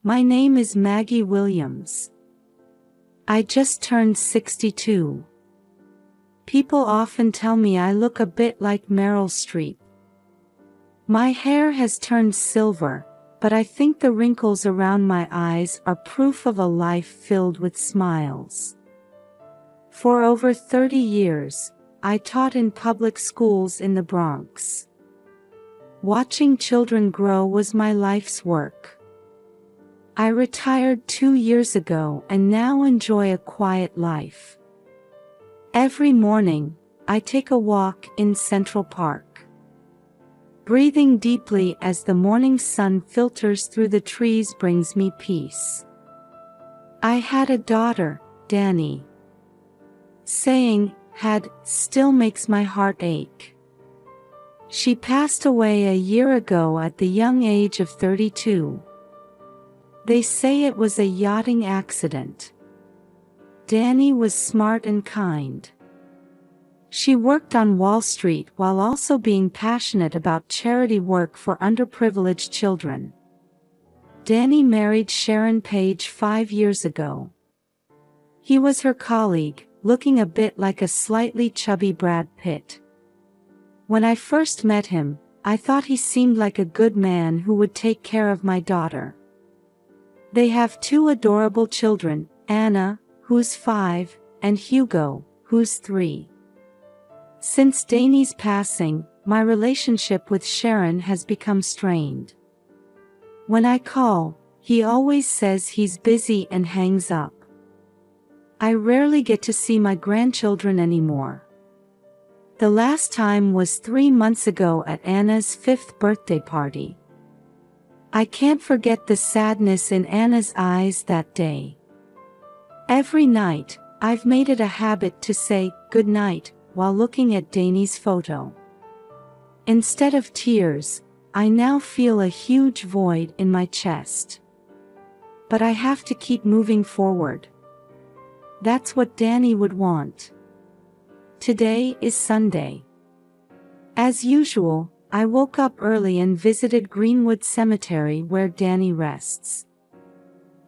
My name is Maggie Williams. I just turned 62. People often tell me I look a bit like Meryl Streep. My hair has turned silver, but I think the wrinkles around my eyes are proof of a life filled with smiles. For over 30 years, I taught in public schools in the Bronx. Watching children grow was my life's work. I retired 2 years ago and now enjoy a quiet life. Every morning, I take a walk in Central Park. Breathing deeply as the morning sun filters through the trees brings me peace. I had a daughter, Dani. Saying had still makes my heart ache. She passed away a year ago at the young age of 32. They say it was a yachting accident. Dani was smart and kind. She worked on Wall Street while also being passionate about charity work for underprivileged children. Dani married Sharon Page 5 years ago. He was her colleague, looking a bit like a slightly chubby Brad Pitt. When I first met him, I thought he seemed like a good man who would take care of my daughter. They have 2 adorable children, Anna, who's 5, and Hugo, who's 3. Since Dani's passing, my relationship with Sharon has become strained. When I call, he always says he's busy and hangs up. I rarely get to see my grandchildren anymore. The last time was 3 months ago at Anna's 5th birthday party. I can't forget the sadness in Anna's eyes that day. Every night, I've made it a habit to say good night while looking at Dani's photo. Instead of tears, I now feel a huge void in my chest. But I have to keep moving forward. That's what Dani would want. Today is Sunday. As usual, I woke up early and visited Greenwood Cemetery where Dani rests.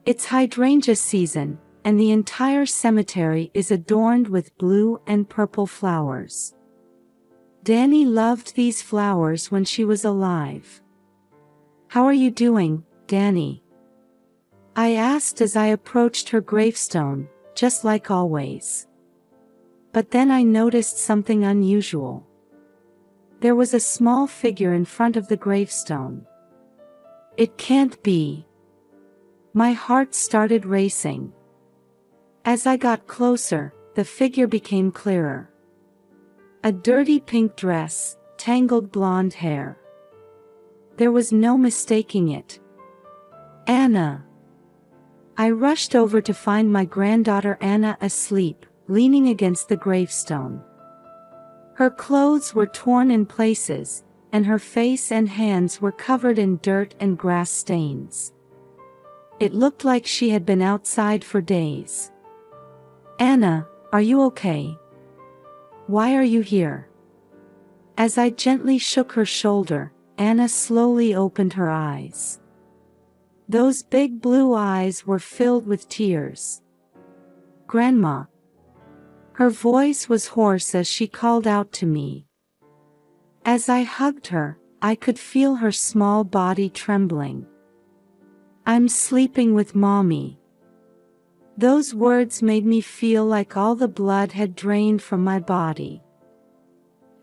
It's hydrangea season, and the entire cemetery is adorned with blue and purple flowers. Dani loved these flowers when she was alive. "How are you doing, Dani?" I asked as I approached her gravestone, just like always. But then I noticed something unusual. There was a small figure in front of the gravestone. It can't be. My heart started racing. As I got closer, the figure became clearer. A dirty pink dress, tangled blonde hair. There was no mistaking it. Anna. I rushed over to find my granddaughter Anna asleep, leaning against the gravestone. Her clothes were torn in places, and her face and hands were covered in dirt and grass stains. It looked like she had been outside for days. "Anna, are you okay? Why are you here?" As I gently shook her shoulder, Anna slowly opened her eyes. Those big blue eyes were filled with tears. "Grandma." Her voice was hoarse as she called out to me. As I hugged her, I could feel her small body trembling. "I'm sleeping with Mommy." Those words made me feel like all the blood had drained from my body.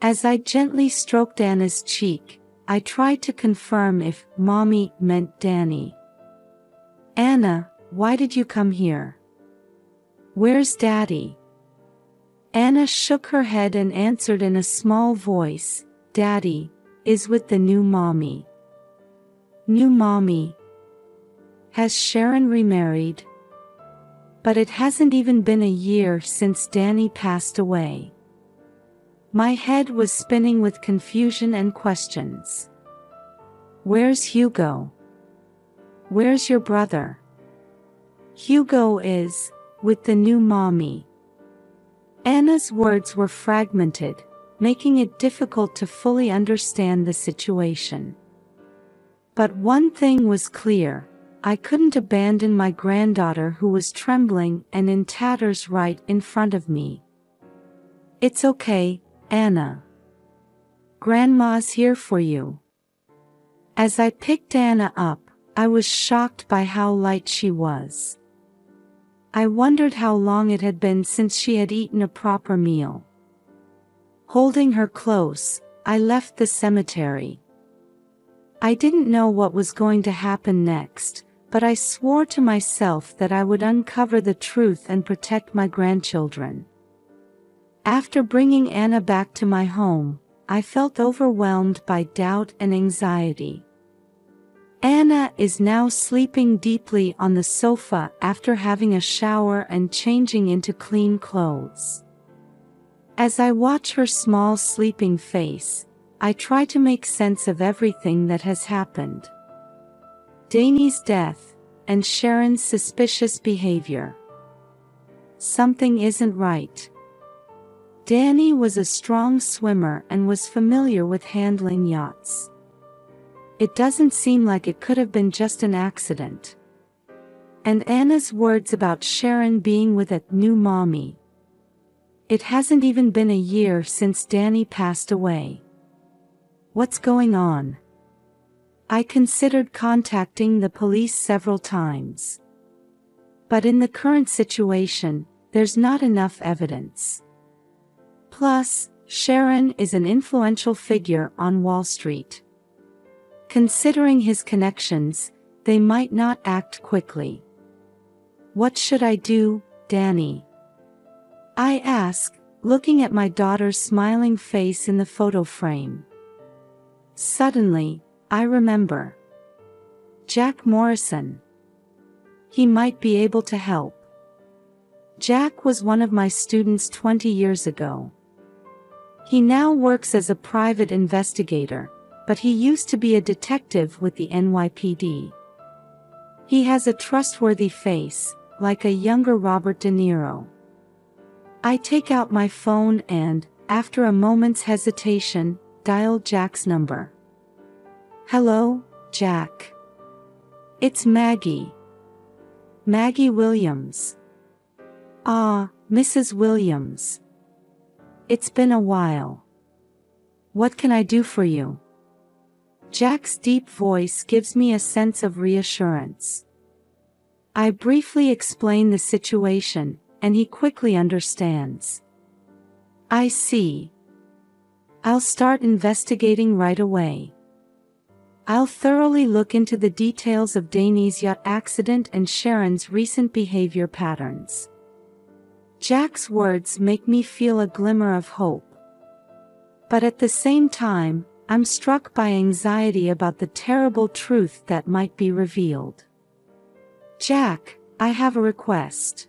As I gently stroked Anna's cheek, I tried to confirm if Mommy meant Dani. "Anna, why did you come here? Where's Daddy?" Anna shook her head and answered in a small voice, "Daddy is with the new Mommy." "New Mommy? Has Sharon remarried?" But it hasn't even been a year since Dani passed away. My head was spinning with confusion and questions. "Where's Hugo? Where's your brother?" "Hugo is with the new Mommy." Anna's words were fragmented, making it difficult to fully understand the situation. But one thing was clear, I couldn't abandon my granddaughter who was trembling and in tatters right in front of me. It's okay, Anna. Grandma's here for you. As I picked Anna up, I was shocked by how light she was. I wondered how long it had been since she had eaten a proper meal. Holding her close, I left the cemetery. I didn't know what was going to happen next, but I swore to myself that I would uncover the truth and protect my grandchildren. After bringing Anna back to my home, I felt overwhelmed by doubt and anxiety. Anna is now sleeping deeply on the sofa after having a shower and changing into clean clothes. As I watch her small sleeping face, I try to make sense of everything that has happened. Danny's death, and Sharon's suspicious behavior. Something isn't right. Danny was a strong swimmer and was familiar with handling yachts. It doesn't seem like it could have been just an accident. And Anna's words about Sharon being with a new mommy. It hasn't even been a year since Danny passed away. What's going on? I considered contacting the police several times. But in the current situation, there's not enough evidence. Plus, Sharon is an influential figure on Wall Street. Considering his connections, they might not act quickly. What should I do, Danny? I ask, looking at my daughter's smiling face in the photo frame. Suddenly, I remember. Jack Morrison. He might be able to help. Jack was one of my students 20 years ago. He now works as a private investigator, but he used to be a detective with the NYPD. He has a trustworthy face, like a younger Robert De Niro. I take out my phone and, after a moment's hesitation, dial Jack's number. Hello, Jack. It's Maggie. Maggie Williams. Ah, Mrs. Williams. It's been a while. What can I do for you? Jack's deep voice gives me a sense of reassurance. I briefly explain the situation, and he quickly understands. I see. I'll start investigating right away. I'll thoroughly look into the details of Danny's yacht accident and Sharon's recent behavior patterns. Jack's words make me feel a glimmer of hope. But at the same time, I'm struck by anxiety about the terrible truth that might be revealed. Jack, I have a request.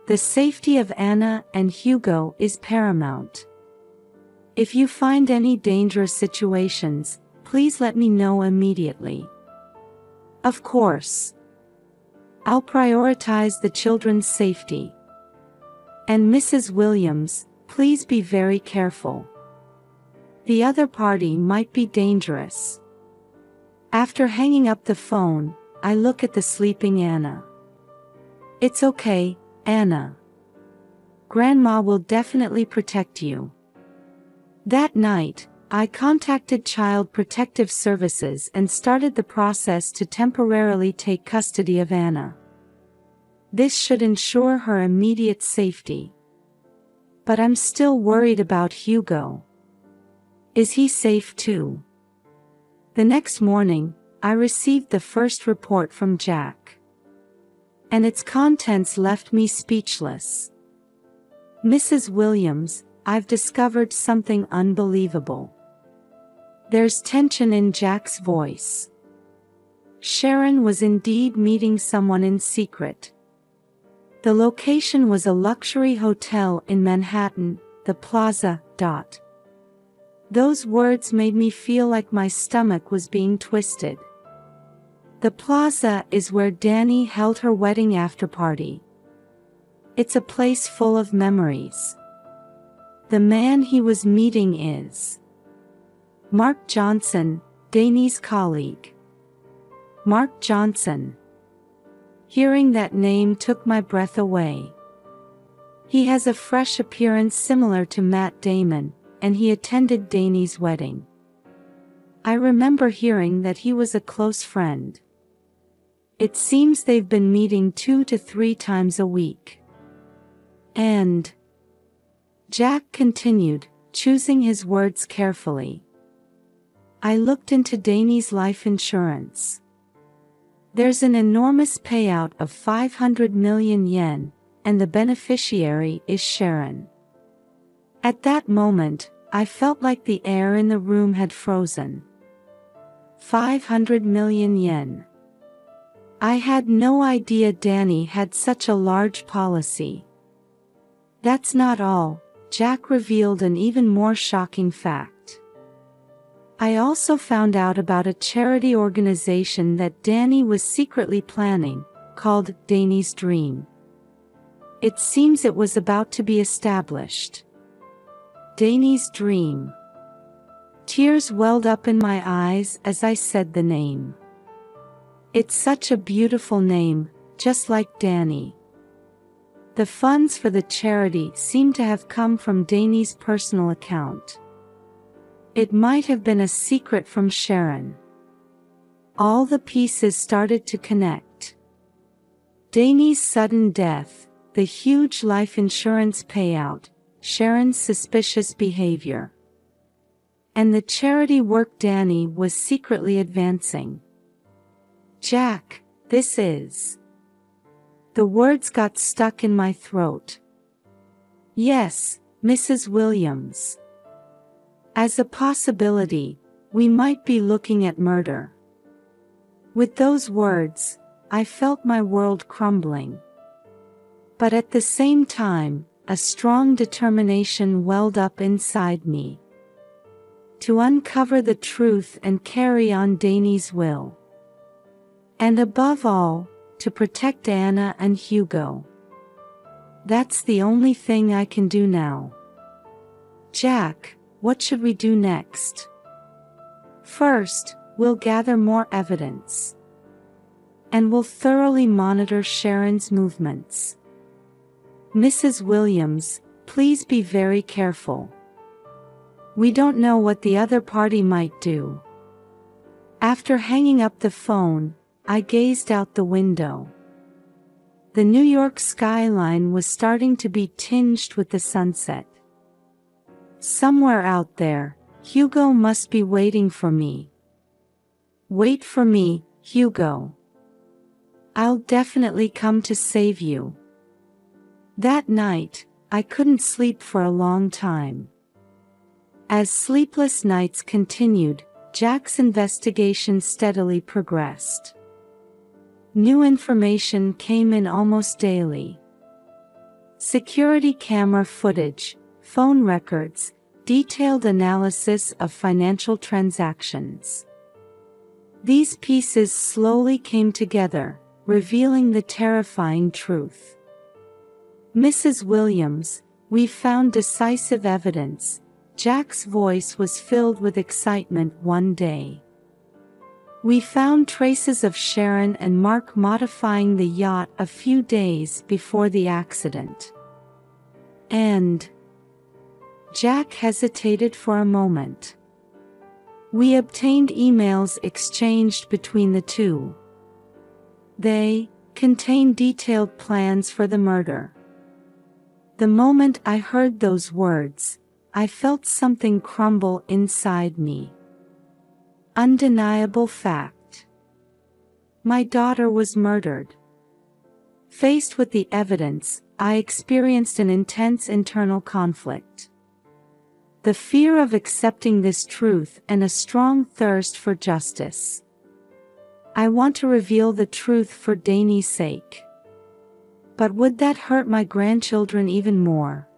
The safety of Anna and Hugo is paramount. If you find any dangerous situations, please let me know immediately. Of course. I'll prioritize the children's safety. And Mrs. Williams, please be very careful. The other party might be dangerous. After hanging up the phone, I look at the sleeping Anna. It's okay, Anna. Grandma will definitely protect you. That night, I contacted Child Protective Services and started the process to temporarily take custody of Anna. This should ensure her immediate safety. But I'm still worried about Hugo. Is he safe too? The next morning, I received the first report from Jack. And its contents left me speechless. Mrs. Williams, I've discovered something unbelievable. There's tension in Jack's voice. Sharon was indeed meeting someone in secret. The location was a luxury hotel in Manhattan, the Plaza. Those words made me feel like my stomach was being twisted. The Plaza is where Danny held her wedding after-party. It's a place full of memories. The man he was meeting is Mark Johnson, Danny's colleague. Mark Johnson. Hearing that name took my breath away. He has a fresh appearance similar to Matt Damon, and he attended Danny's wedding. I remember hearing that he was a close friend. It seems they've been meeting 2 to 3 times a week. And Jack continued, choosing his words carefully. I looked into Danny's life insurance. There's an enormous payout of 500 million yen, and the beneficiary is Sharon. At that moment, I felt like the air in the room had frozen. 500 million yen. I had no idea Danny had such a large policy. That's not all, Jack revealed an even more shocking fact. I also found out about a charity organization that Danny was secretly planning, called Danny's Dream. It seems it was about to be established. Danny's Dream. Tears welled up in my eyes as I said the name. It's such a beautiful name, just like Danny. The funds for the charity seem to have come from Danny's personal account. It might have been a secret from Sharon. All the pieces started to connect. Danny's sudden death, the huge life insurance payout, Sharon's suspicious behavior, and the charity work Danny was secretly advancing. Jack, this is... The words got stuck in my throat. Yes, Mrs. Williams. As a possibility, we might be looking at murder. With those words, I felt my world crumbling. But at the same time, a strong determination welled up inside me. To uncover the truth and carry on Danny's will. And above all, to protect Anna and Hugo. That's the only thing I can do now. Jack, what should we do next? First, we'll gather more evidence. And we'll thoroughly monitor Sharon's movements. Mrs. Williams, please be very careful. We don't know what the other party might do. After hanging up the phone, I gazed out the window. The New York skyline was starting to be tinged with the sunset. Somewhere out there, Hugo must be waiting for me. Wait for me, Hugo. I'll definitely come to save you. That night, I couldn't sleep for a long time. As sleepless nights continued, Jack's investigation steadily progressed. New information came in almost daily. Security camera footage, phone records, detailed analysis of financial transactions. These pieces slowly came together, revealing the terrifying truth. Mrs. Williams, we found decisive evidence. Jack's voice was filled with excitement one day. We found traces of Sharon and Mark modifying the yacht a few days before the accident. And Jack hesitated for a moment. We obtained emails exchanged between the two. They contained detailed plans for the murder. The moment I heard those words, I felt something crumble inside me. Undeniable fact. My daughter was murdered. Faced with the evidence, I experienced an intense internal conflict. The fear of accepting this truth and a strong thirst for justice. I want to reveal the truth for Danny's sake. But would that hurt my grandchildren even more?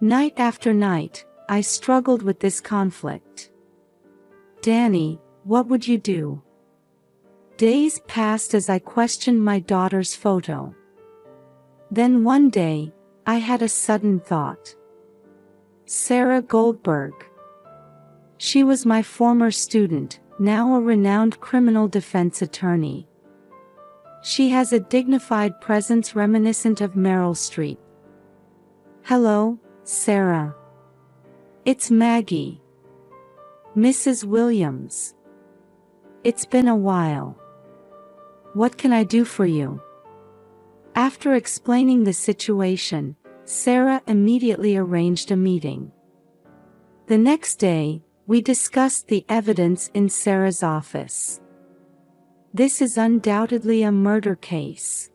Night after night, I struggled with this conflict. Danny, what would you do? Days passed as I questioned my daughter's photo. Then one day, I had a sudden thought. Sarah Goldberg. She was my former student, now a renowned criminal defense attorney. She has a dignified presence reminiscent of Meryl Streep. "Hello, Sarah. It's Maggie. Mrs. Williams. It's been a while. What can I do for you?" After explaining the situation, Sarah immediately arranged a meeting. The next day, we discussed the evidence in Sarah's office. This is undoubtedly a murder case.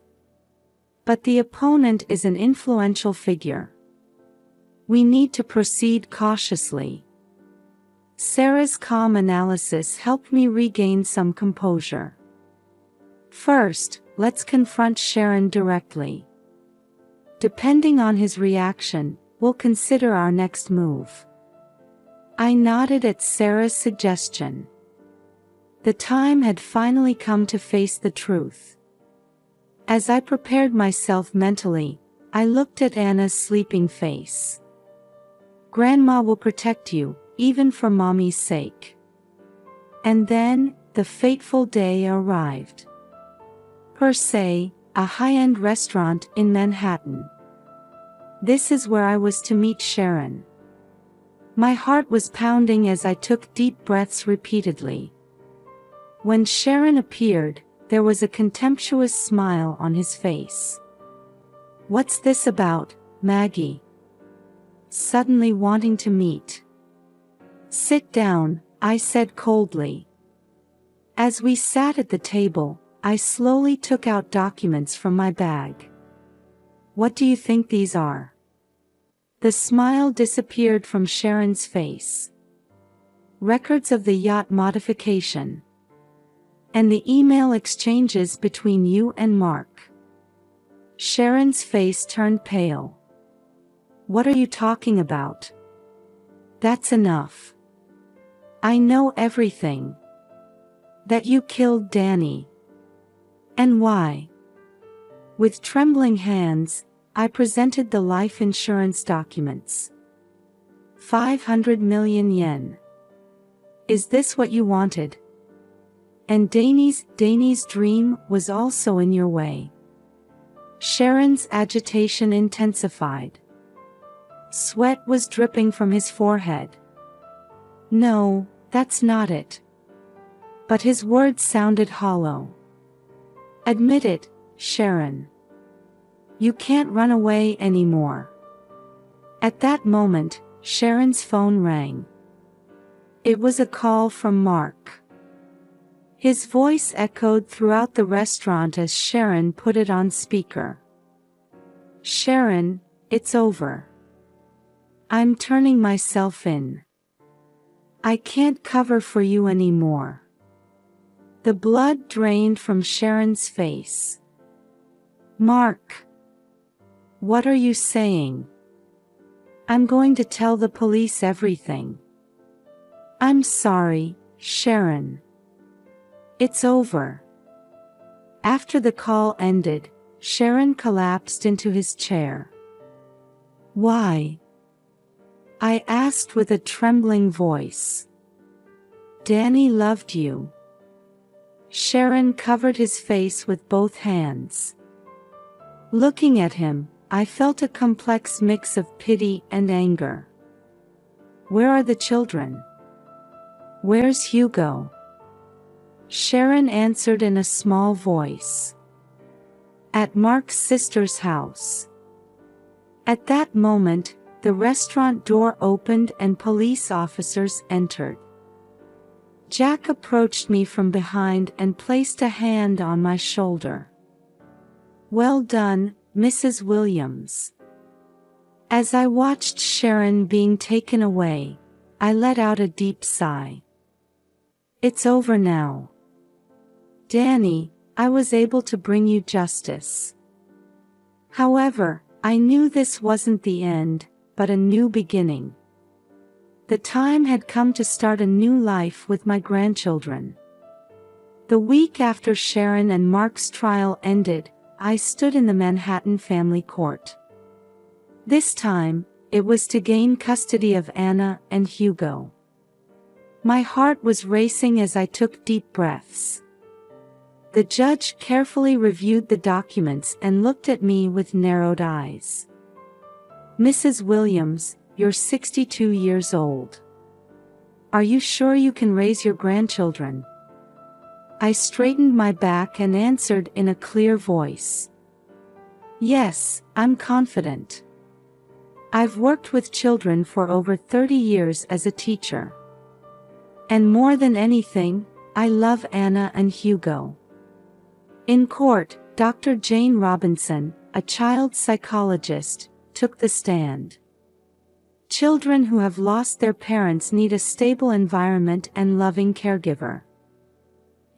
But the opponent is an influential figure. We need to proceed cautiously. Sarah's calm analysis helped me regain some composure. "First, let's confront Sharon directly. Depending on his reaction, we'll consider our next move." I nodded at Sarah's suggestion. The time had finally come to face the truth. As I prepared myself mentally, I looked at Anna's sleeping face. "Grandma will protect you, even for Mommy's sake." And then, the fateful day arrived. Per se, a high-end restaurant in Manhattan. This is where I was to meet Sharon. My heart was pounding as I took deep breaths repeatedly. When Sharon appeared, there was a contemptuous smile on his face. "What's this about, Maggie? Suddenly wanting to meet?" "Sit down," I said coldly. As we sat at the table, I slowly took out documents from my bag. "What do you think these are?" The smile disappeared from Sharon's face. "Records of the yacht modification. And the email exchanges between you and Mark." Sharon's face turned pale. "What are you talking about?" "That's enough. I know everything. That you killed Danny. And why?" With trembling hands, I presented the life insurance documents. 500 million yen. "Is this what you wanted? And Danny's dream was also in your way." Sharon's agitation intensified. Sweat was dripping from his forehead. "No, that's not it." But his words sounded hollow. "Admit it, Sharon. You can't run away anymore." At that moment, Sharon's phone rang. It was a call from Mark. His voice echoed throughout the restaurant as Sharon put it on speaker. "Sharon, it's over. I'm turning myself in. I can't cover for you anymore." The blood drained from Sharon's face. "Mark, what are you saying?" "I'm going to tell the police everything." "I'm sorry, Sharon. It's over." After the call ended, Sharon collapsed into his chair. "Why?" I asked with a trembling voice. "Danny loved you." Sharon covered his face with both hands. Looking at him, I felt a complex mix of pity and anger. "Where are the children? Where's Hugo?" Sharon answered in a small voice. "At Mark's sister's house." At that moment, the restaurant door opened and police officers entered. Jack approached me from behind and placed a hand on my shoulder. "Well done, Mrs. Williams." As I watched Sharon being taken away, I let out a deep sigh. It's over now. Danny, I was able to bring you justice. However, I knew this wasn't the end, but a new beginning. The time had come to start a new life with my grandchildren. The week after Sharon and Mark's trial ended, I stood in the Manhattan family court. This time, it was to gain custody of Anna and Hugo. My heart was racing as I took deep breaths. The judge carefully reviewed the documents and looked at me with narrowed eyes. "Mrs. Williams, you're 62 years old. Are you sure you can raise your grandchildren?" I straightened my back and answered in a clear voice. "Yes, I'm confident. I've worked with children for over 30 years as a teacher. And more than anything, I love Anna and Hugo." In court, Dr. Jane Robinson, a child psychologist, took the stand. Children who have lost their parents need a stable environment and loving caregiver.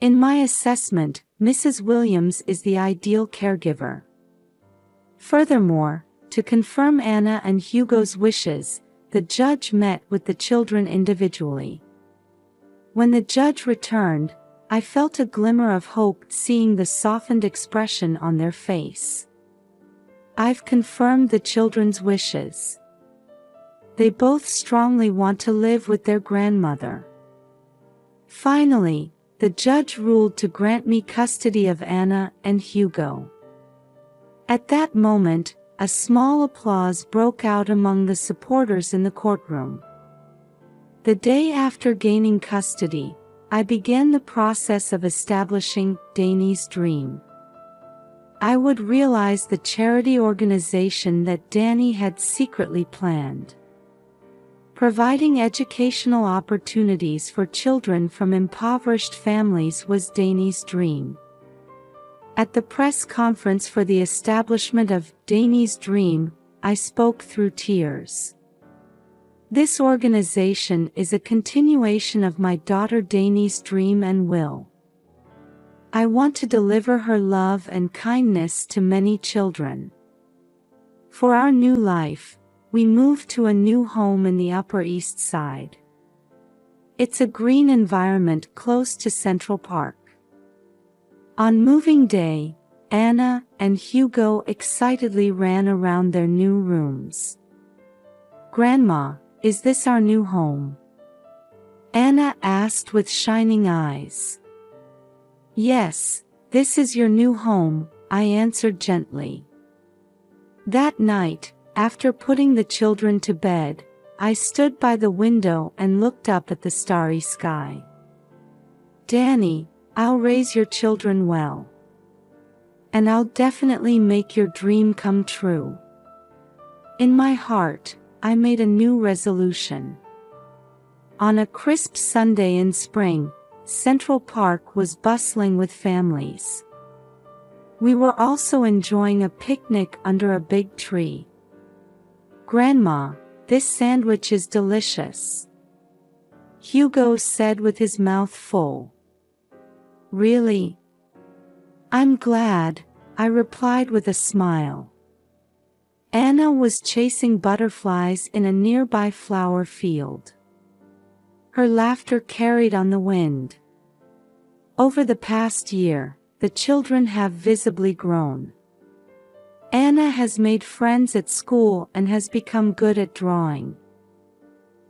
In my assessment, Mrs. Williams is the ideal caregiver. Furthermore, to confirm Anna and Hugo's wishes, the judge met with the children individually. When the judge returned, I felt a glimmer of hope seeing the softened expression on their face. "I've confirmed the children's wishes. They both strongly want to live with their grandmother." Finally, the judge ruled to grant me custody of Anna and Hugo. At that moment, a small applause broke out among the supporters in the courtroom. The day after gaining custody, I began the process of establishing Danny's Dream. I would realize the charity organization that Danny had secretly planned. Providing educational opportunities for children from impoverished families was Danny's dream. At the press conference for the establishment of Danny's Dream, I spoke through tears. This organization is a continuation of my daughter Danny's dream and will. I want to deliver her love and kindness to many children. For our new life, we moved to a new home in the Upper East Side. It's a green environment close to Central Park. On moving day, Anna and Hugo excitedly ran around their new rooms. "Grandma, is this our new home?" Anna asked with shining eyes. "Yes, this is your new home," I answered gently. That night, after putting the children to bed, I stood by the window and looked up at the starry sky. "Danny, I'll raise your children well. And I'll definitely make your dream come true." In my heart, I made a new resolution. On a crisp Sunday in spring, Central Park was bustling with families. We were also enjoying a picnic under a big tree. "Grandma, this sandwich is delicious," Hugo said with his mouth full. "Really? I'm glad," I replied with a smile. Anna was chasing butterflies in a nearby flower field. Her laughter carried on the wind. Over the past year, the children have visibly grown. Anna has made friends at school and has become good at drawing.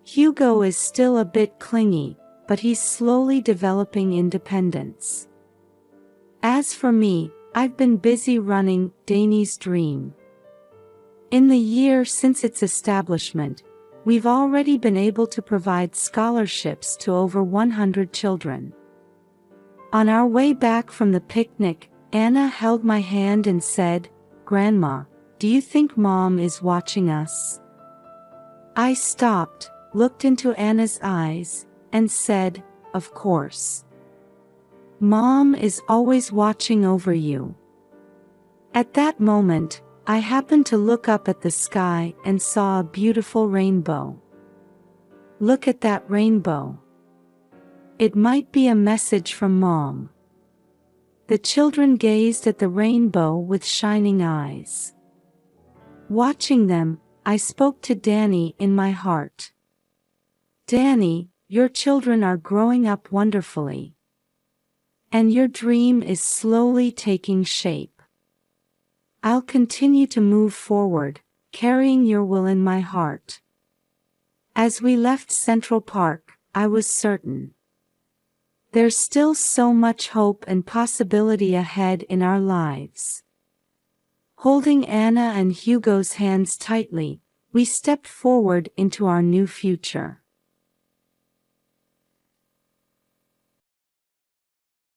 Hugo is still a bit clingy, but he's slowly developing independence. As for me, I've been busy running Danny's Dream. In the year since its establishment, we've already been able to provide scholarships to over 100 children. On our way back from the picnic, Anna held my hand and said, "Grandma, do you think Mom is watching us?" I stopped, looked into Anna's eyes, and said, "Of course. Mom is always watching over you." At that moment, I happened to look up at the sky and saw a beautiful rainbow. "Look at that rainbow. It might be a message from Mom." The children gazed at the rainbow with shining eyes. Watching them, I spoke to Danny in my heart. "Danny, your children are growing up wonderfully. And your dream is slowly taking shape. I'll continue to move forward, carrying your will in my heart." As we left Central Park, I was certain. There's still so much hope and possibility ahead in our lives. Holding Anna and Hugo's hands tightly, we stepped forward into our new future.